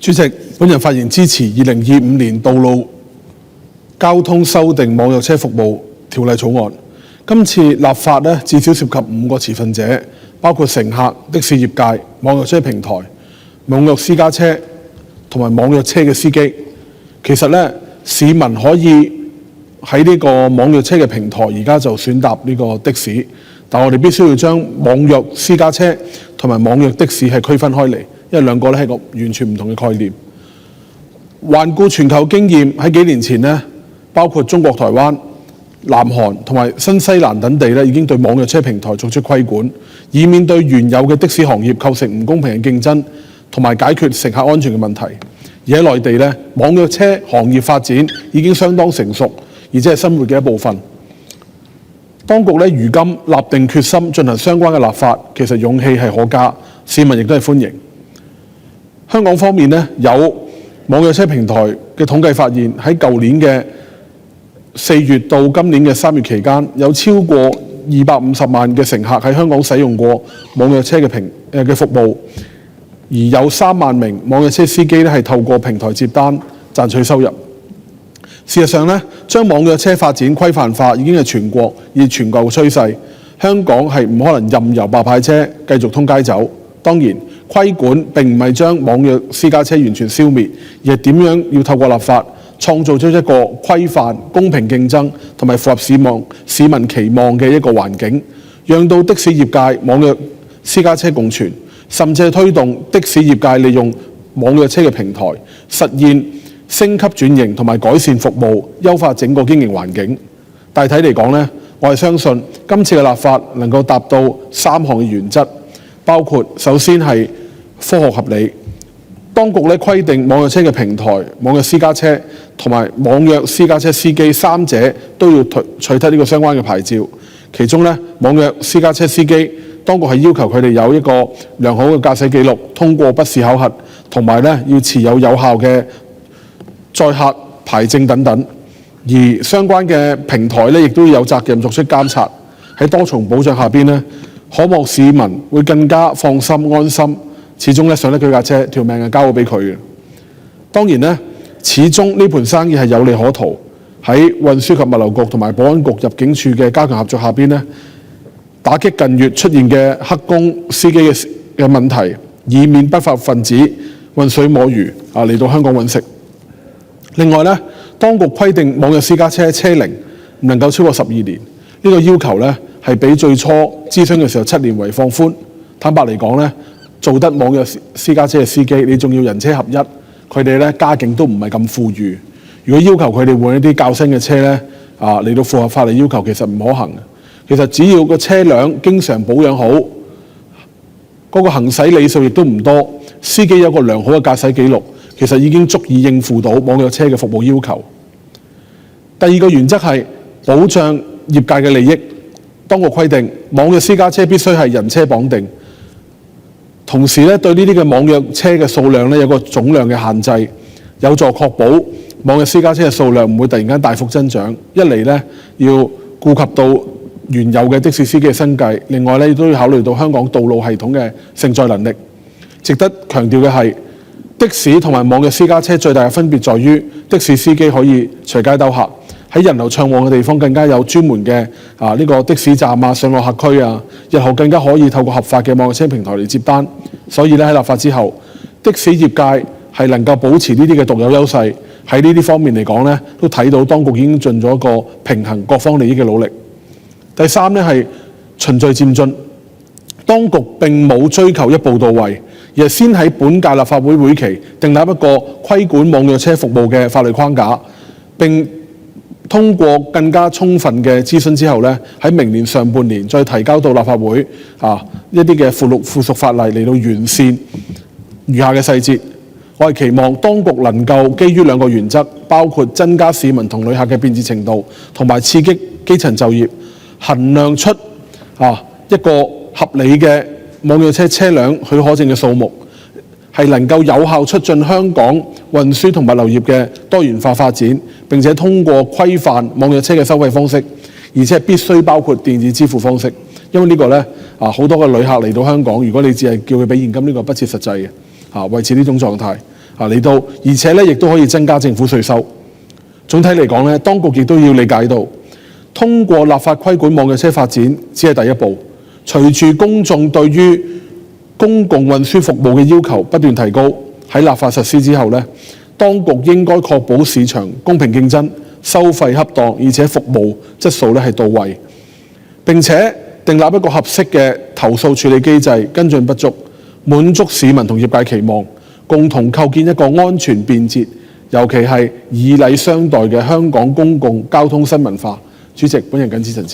主席，本人發言支持2025年道路交通修訂網約車服務條例草案。今次立法至少涉及5個持份者，包括乘客、的士業界、網約車平台、網約私家車同埋網約車嘅司機。其實市民可以喺呢個網約車嘅平台而家就選搭呢個的士，但我哋必須要將網約私家車同埋網約的士係區分開嚟，因為兩個係個完全唔同嘅概念。環顧全球經驗，喺幾年前包括中國台灣、南韓同埋新西蘭等地已經對網約車平台作出規管，以免對原有嘅的士行業構成唔公平嘅競爭，同埋解決乘客安全嘅問題。而喺內地網約車行業發展已經相當成熟，而且係生活嘅一部分。當局如今立定決心進行相關嘅立法，其實勇氣係可嘉，市民亦都係歡迎。香港方面有網約車平台嘅統計發現，喺舊年嘅4月到今年嘅3月期間，有超過250萬嘅乘客喺香港使用過網約車嘅服務，而有3萬名網約車司機係透過平台接單賺取收入。事實上將網約車發展規範化已經係全國以全球嘅趨勢。香港係唔可能任由白牌車繼續通街走。當然，規管並唔係將網約私家車完全消滅，而係點樣要透過立法創造出一個規範、公平競爭同埋符合市民期望嘅一個環境，讓到的士業界、網約私家車共存，甚至係推動的士業界利用網約車嘅平台，實現升級轉型同埋改善服務，優化整個經營環境。大體嚟講我係相信今次嘅立法能夠達到3項嘅原則，包括首先係科學合理。當局規定網約車嘅平台、網約私家車同埋網約私家車司機三者都要取得呢個相關嘅牌照。其中網約私家車司機，當局係要求佢哋有一個良好嘅駕駛記錄，通過筆試考核，同埋要持有有效嘅載客牌證等等。而相關嘅平台亦都有責任作出監察。喺多重保障下邊可望市民會更加放心安心。始終上得佢架車，條命係交咗俾佢嘅。當然始終呢盤生意係有利可圖。喺運輸及物流局同埋保安局、入境處嘅加強合作下邊打擊近月出現嘅黑工司機嘅問題，以免不法分子混水摸魚嚟到香港揾食。另外當局規定網約私家車車齡唔能夠超過12年，呢個要求係比最初諮詢嘅時候7年為放寬。坦白嚟講做得網約私家車嘅司機，你仲要人車合一，佢哋家境都唔係咁富裕。如果要求佢哋換一啲較新嘅車嚟到符合法例要求，其實唔可行。其實只要個車輛經常保養好，嗰個行駛里數亦都唔多，司機有個良好嘅駕駛記錄，其實已經足以應付到網約車嘅服務要求。第二個原則係保障業界嘅利益。當局規定網約私家車必須係人車綁定，同時對呢啲嘅網約車嘅數量有個總量嘅限制，有助確保網約私家車嘅數量唔會突然間大幅增長。一嚟要顧及到原有嘅的士司機嘅生計，另外亦都要考慮到香港道路系統嘅承載能力。值得強調嘅係，的士同埋網約私家車最大嘅分別在於，的士司機可以隨街兜客，喺人流暢旺嘅地方更加有專門嘅呢個的士站上落客區日後更加可以透過合法嘅網約車平台嚟接單。所以喺立法之後，的士業界係能夠保持呢啲嘅獨有優勢。喺呢啲方面嚟講都睇到當局已經盡咗一個平衡各方利益嘅努力。第三係循序漸進，當局並冇追求一步到位，而係先喺本屆立法會會期訂立一個規管網約車服務嘅法律框架，並通過更加充分嘅諮詢之後喺明年上半年再提交到立法會一啲嘅附屬法例嚟到完善餘下嘅細節。我係期望當局能夠基於2個原則，包括增加市民同旅客嘅便捷程度，同埋刺激基層就業，衡量出一個合理嘅網約車車輛許可證嘅數目，係能夠有效促進香港運輸同物流業嘅多元化發展，並且通過規範網約車嘅收費方式，而且必須包括電子支付方式。因為呢個好多嘅旅客嚟到香港，如果你只係叫佢俾現金，呢個不切實際嘅維持呢種狀態。嚟到，而且咧亦都可以增加政府稅收。總體嚟講咧，當局亦都要理解到，通過立法規管網約車發展只係第一步。隨住公眾對於公共運輸服務嘅要求不斷提高，喺立法實施之後咧，當局應該確保市場公平競爭、收費恰當，而且服務質素咧係到位，並且訂立一個合適嘅投訴處理機制，跟進不足，滿足市民同業界期望，共同構建一個安全便捷，尤其係以禮相待嘅香港公共交通新文化。主席，本人謹此陳辭。